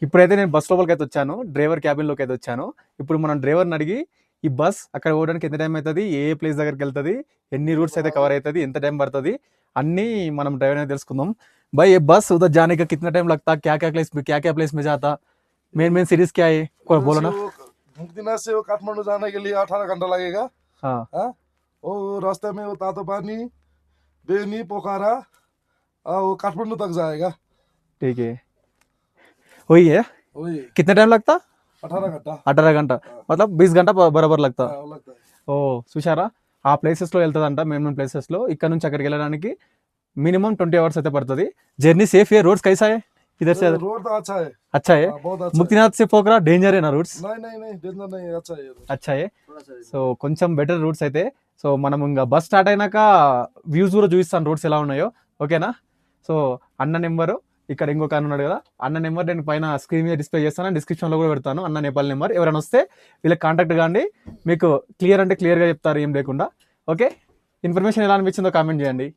ఇప్పుడైతే నేను బస్ లోపలికి అయితే వచ్చాను, డ్రైవర్ క్యాబిన్ లోకి అయితే వచ్చాను. ఇప్పుడు మనం డ్రైవర్ని అడిగి ఈ బస్ అక్కడ పోవడానికి ఎంత టైం అవుతుంది, ఏ ప్లేస్ దగ్గరికి వెళ్తుంది, ఎన్ని రూట్స్ అయితే కవర్ అవుతుంది, ఎంత టైం పడుతుంది అన్నీ మనం డ్రైవర్ అయితే తెలుసుకుందాం. भाई ये बस उधर जाने का कितना टाइम लगता है, क्या क्या प्लेस में जाता, मेन सीरीज क्या है, कोई बोलो ना। मुक्तिनाथ से वो काठमांडू जाने के लिए 18 घंटा लगेगा। हाँ वो रास्ते में वो तातोपानी, बेनी, पोखरा वो काठमांडू तक जाएगा। ठीक है, वही है। वही कितना टाइम लगता, 18 घंटा 18 घंटा, मतलब 20 घंटा బరాబర్ लगता। लगता है। ఓ చూసారా, ఆ ప్లేసెస్లో వెళ్తుందంట, మెయిన్ ప్లేసెస్లో. ఇక్కడ నుంచి అక్కడికి వెళ్ళడానికి मिनिमम 20 आवर्स అయితే పడుతుంది. జర్నీ సేఫ్ है, रोड्स कैसा है इधर से? रोड तो अच्छा है। अच्छा है। बहुत अच्छा मुक्तिनाथ से पोखरा डेंजर है ना रूट्स? नहीं नहीं नहीं डेंजर नहीं, अच्छा है। अच्छा है. సో కొంచెం బెటర్ రూట్స్ అయితే. సో మనం ఇంకా బస్ స్టార్ట్ అయినాక వ్యూస్ కూడా చూపిస్తాను రూట్స్ ఎలా ఉన్నాయో, ఓకేనా? సో అన్న నెంబరు ఇక్కడ ఇంకొక అన్న ఉన్నాడు కదా, అన్న నెంబర్ నేను పైన స్క్రీన్ మీద డిస్ప్లే చేస్తాను, డిస్క్రిప్షన్లో కూడా పెడతాను అన్న నేపాల్ నెంబర్. ఎవరైనా వస్తే వీళ్ళకి కాంటాక్ట్ కాండి, మీకు క్లియర్ అంటే క్లియర్గా చెప్తారు, ఏం లేకుండా. ఓకే, ఇన్ఫర్మేషన్ ఎలా అనిపించిందో కామెంట్ చేయండి.